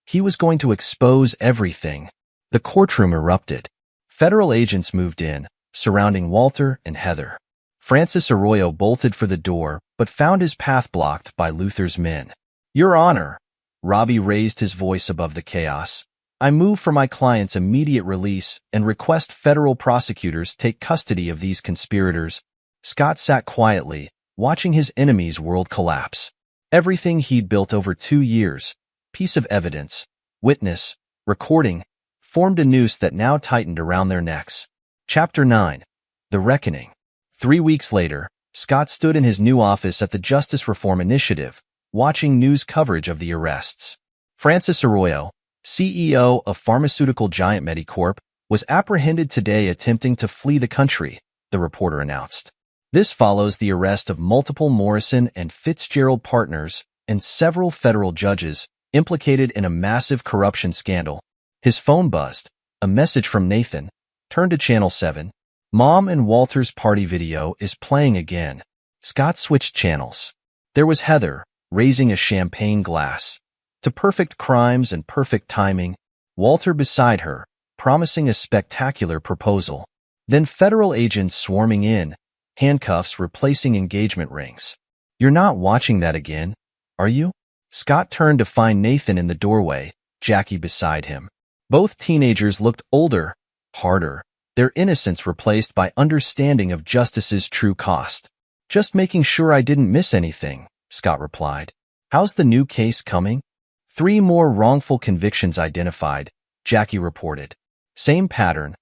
He was going to expose everything." The courtroom erupted. Federal agents moved in, surrounding Walter and Heather. Francis Arroyo bolted for the door, but found his path blocked by Luther's men. "Your Honor," Robbie raised his voice above the chaos, "I move for my client's immediate release and request federal prosecutors take custody of these conspirators." Scott sat quietly, watching his enemy's world collapse. Everything he'd built over 2 years, piece of evidence, witness, recording, formed a noose that now tightened around their necks. Chapter 9. The Reckoning. 3 weeks later, Scott stood in his new office at the Justice Reform Initiative, watching news coverage of the arrests. Francis Arroyo, CEO of pharmaceutical giant Medicorp, was apprehended today attempting to flee the country, the reporter announced. This follows the arrest of multiple Morrison and Fitzgerald partners and several federal judges implicated in a massive corruption scandal. His phone buzzed. A message from Nathan. Turn to Channel 7. Mom and Walter's party video is playing again. Scott switched channels. There was Heather, raising a champagne glass. To perfect crimes and perfect timing, Walter beside her, promising a spectacular proposal. Then federal agents swarming in, handcuffs replacing engagement rings. "You're not watching that again, are you?" Scott turned to find Nathan in the doorway, Jackie beside him. Both teenagers looked older, harder, their innocence replaced by understanding of justice's true cost. "Just making sure I didn't miss anything," Scott replied. "How's the new case coming?" 3 more wrongful convictions identified, Jackie reported. "Same pattern.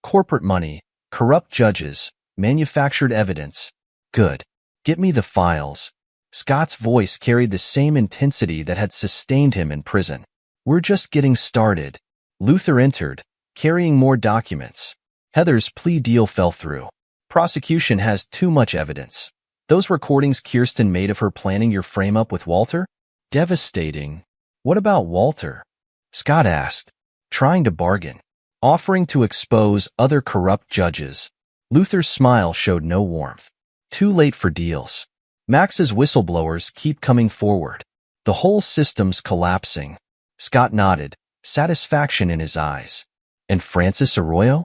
Corporate money, corrupt judges, manufactured evidence." "Good. Get me the files." Scott's voice carried the same intensity that had sustained him in prison. "We're just getting started." Luther entered, carrying more documents. Heather's plea deal fell through. "Prosecution has too much evidence. Those recordings Kirsten made of her planning your frame-up with Walter? Devastating." "What about Walter?" Scott asked, trying to bargain, offering to expose other corrupt judges. Luther's smile showed no warmth. "Too late for deals. Max's whistleblowers keep coming forward." The whole system's collapsing. Scott nodded, satisfaction in his eyes. And Francis Arroyo?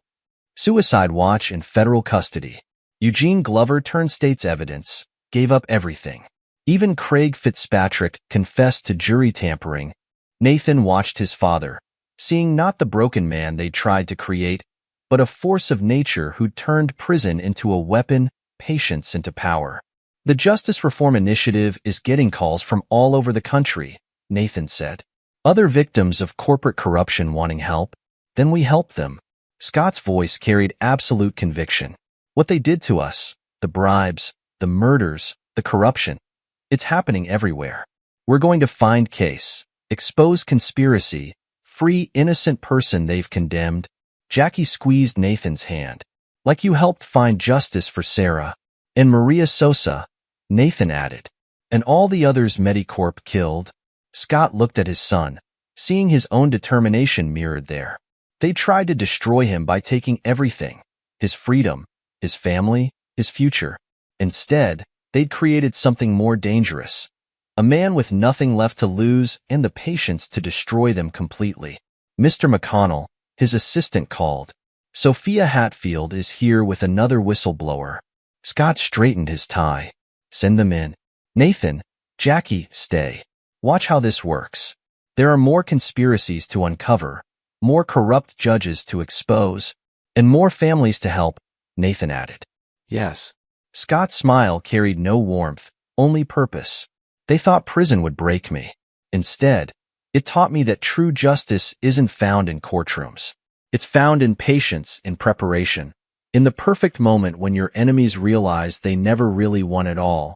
Suicide watch in federal custody. Eugene Glover turned state's evidence, gave up everything. Even Craig Fitzpatrick confessed to jury tampering. Nathan watched his father, seeing not the broken man they tried to create, but a force of nature who turned prison into a weapon, patience into power. The Justice Reform Initiative is getting calls from all over the country, Nathan said. Other victims of corporate corruption wanting help? Then we help them. Scott's voice carried absolute conviction. What they did to us, the bribes, the murders, the corruption, it's happening everywhere. We're going to find case, expose conspiracy, free innocent person they've condemned. Jackie squeezed Nathan's hand. Like you helped find justice for Sarah. And Maria Sosa, Nathan added. And all the others Medicorp killed. Scott looked at his son, seeing his own determination mirrored there. They tried to destroy him by taking everything, his freedom, his family, his future. Instead, they'd created something more dangerous. A man with nothing left to lose and the patience to destroy them completely. Mr. McConnell, his assistant, called. Sophia Hatfield is here with another whistleblower. Scott straightened his tie. Send them in. Nathan, Jackie, stay. Watch how this works. There are more conspiracies to uncover, more corrupt judges to expose, and more families to help, Nathan added. Yes. Scott's smile carried no warmth, only purpose. They thought prison would break me. Instead, it taught me that true justice isn't found in courtrooms. It's found in patience, in preparation, in the perfect moment when your enemies realize they never really won at all.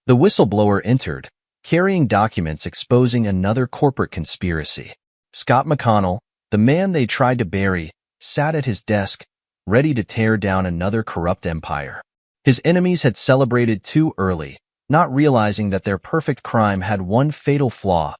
The whistleblower entered, carrying documents exposing another corporate conspiracy. Scott McConnell, the man they tried to bury, sat at his desk, ready to tear down another corrupt empire. His enemies had celebrated too early, not realizing that their perfect crime had one fatal flaw.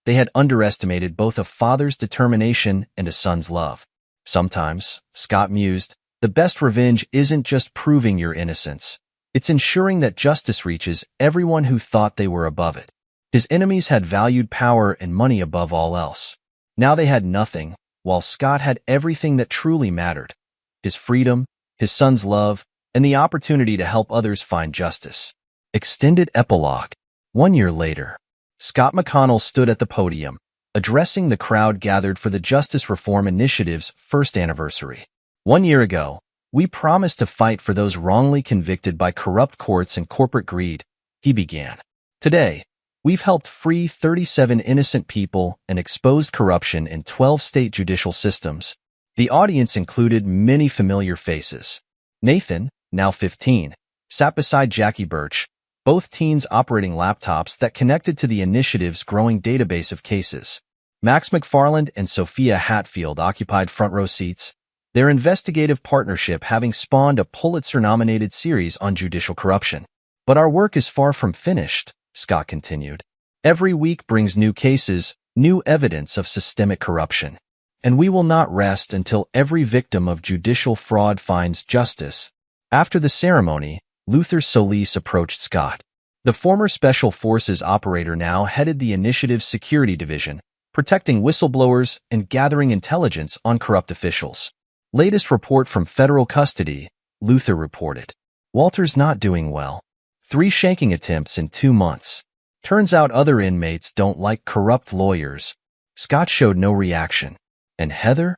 They had underestimated both a father's determination and a son's love. Sometimes, Scott mused, the best revenge isn't just proving your innocence. It's ensuring that justice reaches everyone who thought they were above it. His enemies had valued power and money above all else. Now they had nothing, while Scott had everything that truly mattered. His freedom, his son's love, and the opportunity to help others find justice. Extended epilogue. 1 year later, Scott McConnell stood at the podium, addressing the crowd gathered for the Justice Reform Initiative's first anniversary. 1 year ago, we promised to fight for those wrongly convicted by corrupt courts and corporate greed, he began. Today, we've helped free 37 innocent people and exposed corruption in 12 state judicial systems. The audience included many familiar faces. Nathan, now 15, sat beside Jackie Birch, both teens operating laptops that connected to the initiative's growing database of cases. Max McFarland and Sophia Hatfield occupied front-row seats, their investigative partnership having spawned a Pulitzer-nominated series on judicial corruption. But our work is far from finished, Scott continued. Every week brings new cases, new evidence of systemic corruption. And we will not rest until every victim of judicial fraud finds justice. After the ceremony, Luther Solis approached Scott. The former Special Forces operator now headed the initiative's security division, protecting whistleblowers and gathering intelligence on corrupt officials. Latest report from federal custody, Luther reported. Walter's not doing well. 3 shanking attempts in 2 months. Turns out other inmates don't like corrupt lawyers. Scott showed no reaction. And Heather?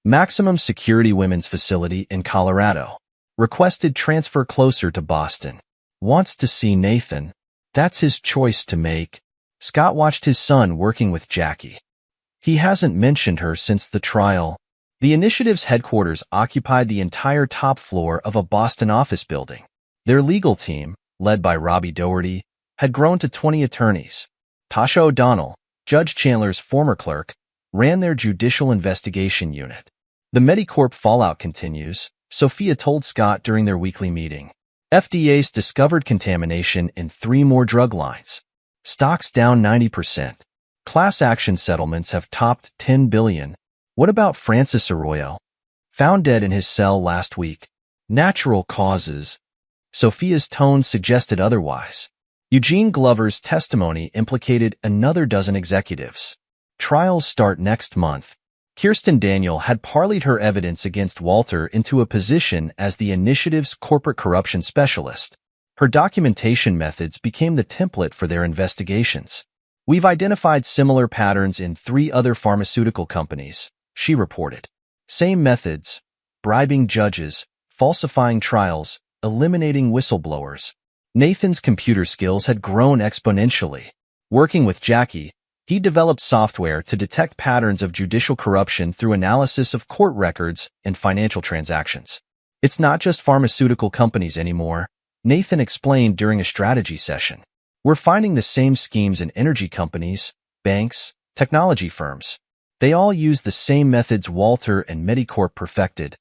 Maximum security women's facility in Colorado. Requested transfer closer to Boston. Wants to see Nathan. That's his choice to make. Scott watched his son working with Jackie. He hasn't mentioned her since the trial. The initiative's headquarters occupied the entire top floor of a Boston office building. Their legal team, led by Robbie Doherty, had grown to 20 attorneys. Tasha O'Donnell, Judge Chandler's former clerk, ran their judicial investigation unit. The Medicorp fallout continues, Sophia told Scott during their weekly meeting. FDA's discovered contamination in 3 more drug lines. Stocks down 90%. Class action settlements have topped $10 billion. What about Francis Arroyo? Found dead in his cell last week. Natural causes. Sophia's tone suggested otherwise. Eugene Glover's testimony implicated another dozen executives. Trials start next month. Kirsten Daniel had parlayed her evidence against Walter into a position as the initiative's corporate corruption specialist. Her documentation methods became the template for their investigations. We've identified similar patterns in 3 other pharmaceutical companies, she reported. Same methods: bribing judges, falsifying trials, eliminating whistleblowers. Nathan's computer skills had grown exponentially. Working with Jackie, he developed software to detect patterns of judicial corruption through analysis of court records and financial transactions. It's not just pharmaceutical companies anymore, Nathan explained during a strategy session. We're finding the same schemes in energy companies, banks, technology firms. They all use the same methods Walter and Medicorp perfected.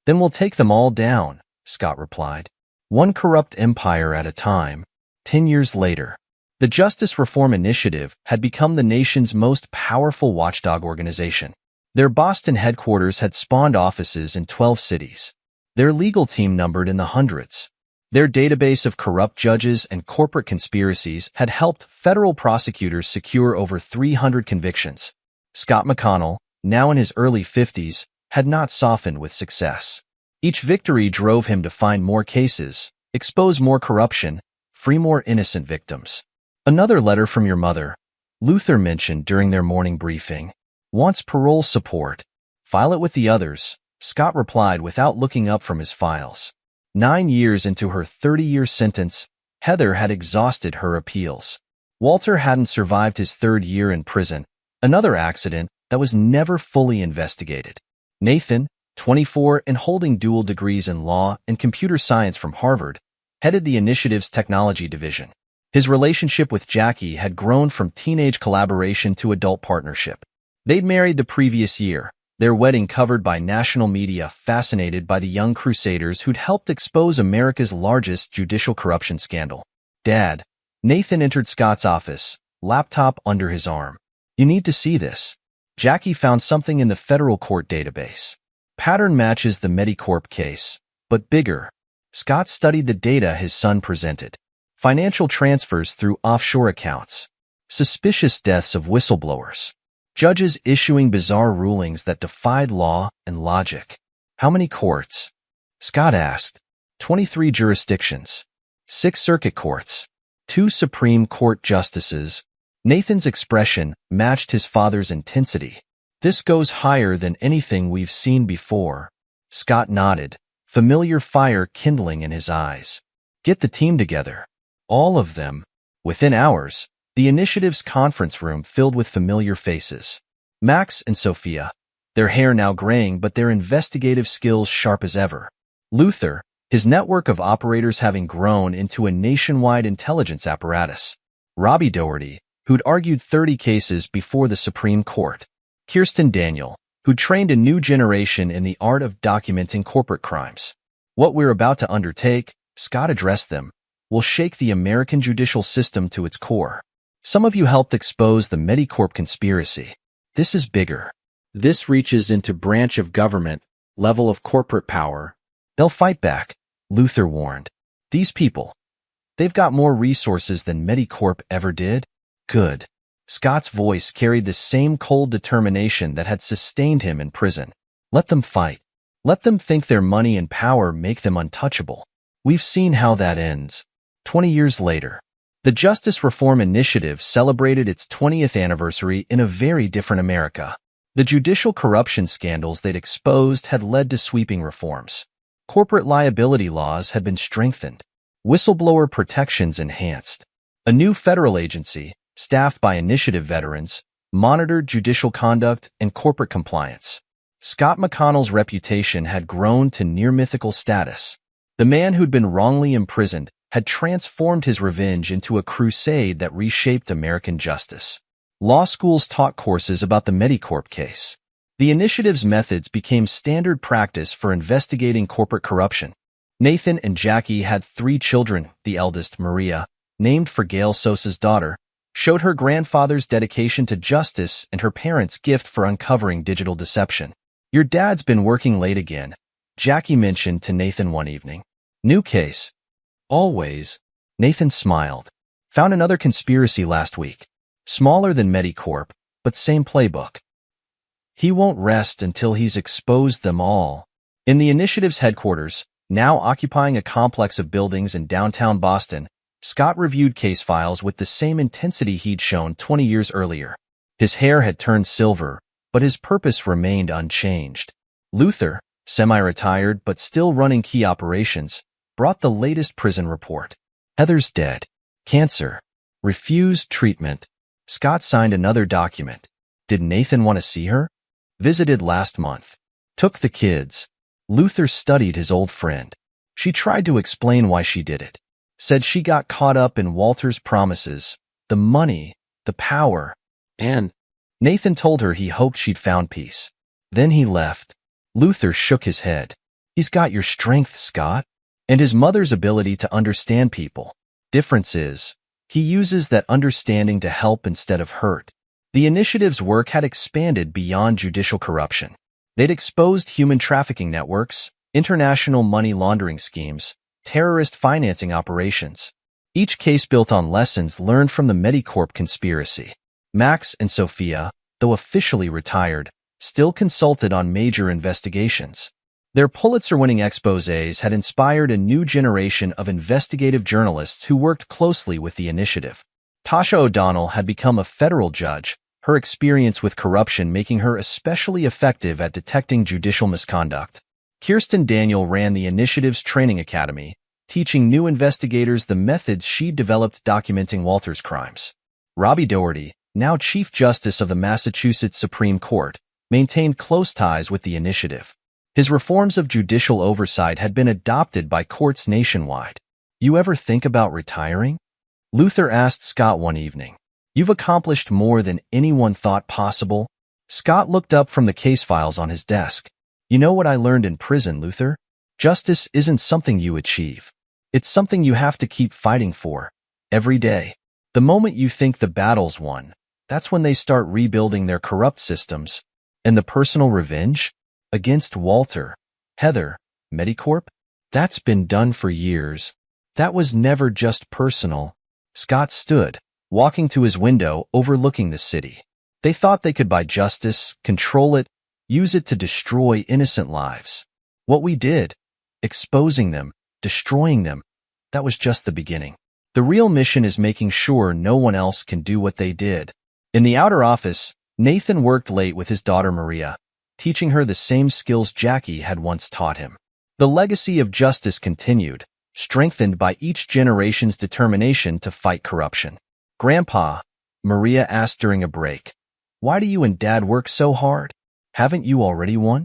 Then we'll take them all down, Scott replied. One corrupt empire at a time. 10 years later, the Justice Reform Initiative had become the nation's most powerful watchdog organization. Their Boston headquarters had spawned offices in 12 cities. Their legal team numbered in the hundreds. Their database of corrupt judges and corporate conspiracies had helped federal prosecutors secure over 300 convictions. Scott McConnell, now in his early 50s, had not softened with success. Each victory drove him to find more cases, expose more corruption, free more innocent victims. Another letter from your mother, Luther mentioned during their morning briefing, wants parole support. File it with the others, Scott replied without looking up from his files. 9 years into her 30-year sentence, Heather had exhausted her appeals. Walter hadn't survived his 3rd year in prison, another accident that was never fully investigated. Nathan, 24 and holding dual degrees in law and computer science from Harvard, headed the initiative's technology division. His relationship with Jackie had grown from teenage collaboration to adult partnership. They'd married the previous year, their wedding covered by national media fascinated by the young crusaders who'd helped expose America's largest judicial corruption scandal. Dad, Nathan entered Scott's office, laptop under his arm. You need to see this. Jackie found something in the federal court database. Pattern matches the Medicorp case, but bigger. Scott studied the data his son presented. Financial transfers through offshore accounts. Suspicious deaths of whistleblowers. Judges issuing bizarre rulings that defied law and logic. How many courts? Scott asked. 23 jurisdictions. 6 circuit courts. 2 Supreme Court justices. Nathan's expression matched his father's intensity. This goes higher than anything we've seen before. Scott nodded, familiar fire kindling in his eyes. Get the team together. All of them. Within hours, the initiative's conference room filled with familiar faces. Max and Sophia, their hair now graying but their investigative skills sharp as ever. Luther, his network of operators having grown into a nationwide intelligence apparatus. Robbie Doherty, who'd argued 30 cases before the Supreme Court. Kirsten Daniel, who trained a new generation in the art of documenting corporate crimes. What we're about to undertake, Scott addressed them, will shake the American judicial system to its core. Some of you helped expose the Medicorp conspiracy. This is bigger. This reaches into branch of government, level of corporate power. They'll fight back, Luther warned. These people, they've got more resources than Medicorp ever did. Good. Scott's voice carried the same cold determination that had sustained him in prison. Let them fight. Let them think their money and power make them untouchable. We've seen how that ends. 20 years later, the Justice Reform Initiative celebrated its 20th anniversary in a very different America. The judicial corruption scandals they'd exposed had led to sweeping reforms. Corporate liability laws had been strengthened. Whistleblower protections enhanced. A new federal agency, staffed by initiative veterans, monitored judicial conduct and corporate compliance. Scott McConnell's reputation had grown to near-mythical status. The man who'd been wrongly imprisoned had transformed his revenge into a crusade that reshaped American justice. Law schools taught courses about the Medicorp case. The initiative's methods became standard practice for investigating corporate corruption. Nathan and Jackie had 3 children. The eldest, Maria, named for Gail Sosa's daughter, showed her grandfather's dedication to justice and her parents' gift for uncovering digital deception. Your dad's been working late again, Jackie mentioned to Nathan one evening. New case. Always. Nathan smiled. Found another conspiracy last week. Smaller than Medicorp, but same playbook. He won't rest until he's exposed them all. In the initiative's headquarters, now occupying a complex of buildings in downtown Boston, Scott reviewed case files with the same intensity he'd shown 20 years earlier. His hair had turned silver, but his purpose remained unchanged. Luther, semi-retired but still running key operations, brought the latest prison report. Heather's dead. Cancer. Refused treatment. Scott signed another document. Did Nathan want to see her? Visited last month. Took the kids. Luther studied his old friend. She tried to explain why she did it. Said she got caught up in Walter's promises, the money, the power, and Nathan told her he hoped she'd found peace. Then he left. Luther shook his head. He's got your strength, Scott, and his mother's ability to understand people. Difference is, he uses that understanding to help instead of hurt. The initiative's work had expanded beyond judicial corruption. They'd exposed human trafficking networks, international money laundering schemes, terrorist financing operations. Each case built on lessons learned from the Medicorp conspiracy. Max and Sophia, though officially retired, still consulted on major investigations. Their Pulitzer-winning exposés had inspired a new generation of investigative journalists who worked closely with the initiative. Tasha O'Donnell had become a federal judge, her experience with corruption making her especially effective at detecting judicial misconduct. Kirsten Daniel ran the initiative's training academy, teaching new investigators the methods she'd developed documenting Walter's crimes. Robbie Doherty, now Chief Justice of the Massachusetts Supreme Court, maintained close ties with the initiative. His reforms of judicial oversight had been adopted by courts nationwide. You ever think about retiring? Luther asked Scott one evening. You've accomplished more than anyone thought possible. Scott looked up from the case files on his desk. You know what I learned in prison, Luther? Justice isn't something you achieve. It's something you have to keep fighting for, every day. The moment you think the battle's won, that's when they start rebuilding their corrupt systems. And the personal revenge? Against Walter, Heather, Medicorp? That's been done for years. That was never just personal. Scott stood, walking to his window overlooking the city. They thought they could buy justice, control it, use it to destroy innocent lives. What we did, exposing them, destroying them, that was just the beginning. The real mission is making sure no one else can do what they did. In the outer office, Nathan worked late with his daughter Maria, teaching her the same skills Jackie had once taught him. The legacy of justice continued, strengthened by each generation's determination to fight corruption. Grandpa, Maria asked during a break, why do you and Dad work so hard? Haven't you already won?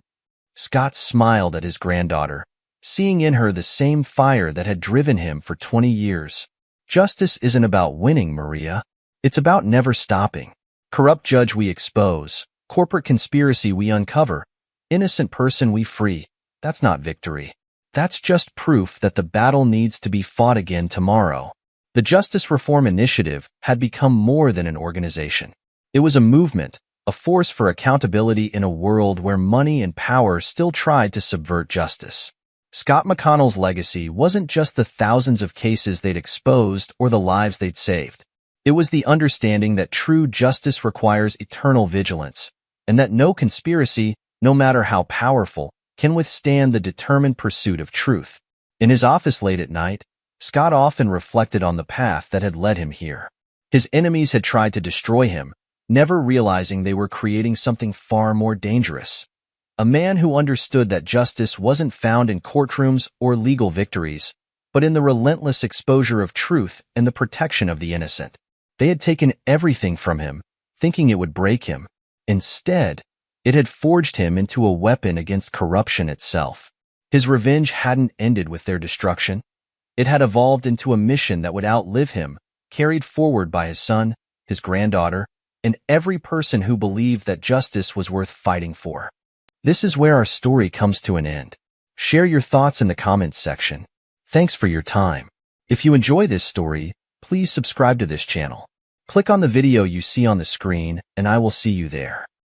Scott smiled at his granddaughter, seeing in her the same fire that had driven him for 20 years. Justice isn't about winning, Maria. It's about never stopping. Corrupt judge we expose, corporate conspiracy we uncover, innocent person we free. That's not victory. That's just proof that the battle needs to be fought again tomorrow. The Justice Reform Initiative had become more than an organization. It was a movement, a force for accountability in a world where money and power still tried to subvert justice. Scott McConnell's legacy wasn't just the thousands of cases they'd exposed or the lives they'd saved. It was the understanding that true justice requires eternal vigilance, and that no conspiracy, no matter how powerful, can withstand the determined pursuit of truth. In his office late at night, Scott often reflected on the path that had led him here. His enemies had tried to destroy him, never realizing they were creating something far more dangerous. A man who understood that justice wasn't found in courtrooms or legal victories, but in the relentless exposure of truth and the protection of the innocent. They had taken everything from him, thinking it would break him. Instead, it had forged him into a weapon against corruption itself. His revenge hadn't ended with their destruction. It had evolved into a mission that would outlive him, carried forward by his son, his granddaughter, and every person who believed that justice was worth fighting for. This is where our story comes to an end. Share your thoughts in the comments section. Thanks for your time. If you enjoy this story, please subscribe to this channel. Click on the video you see on the screen, and I will see you there.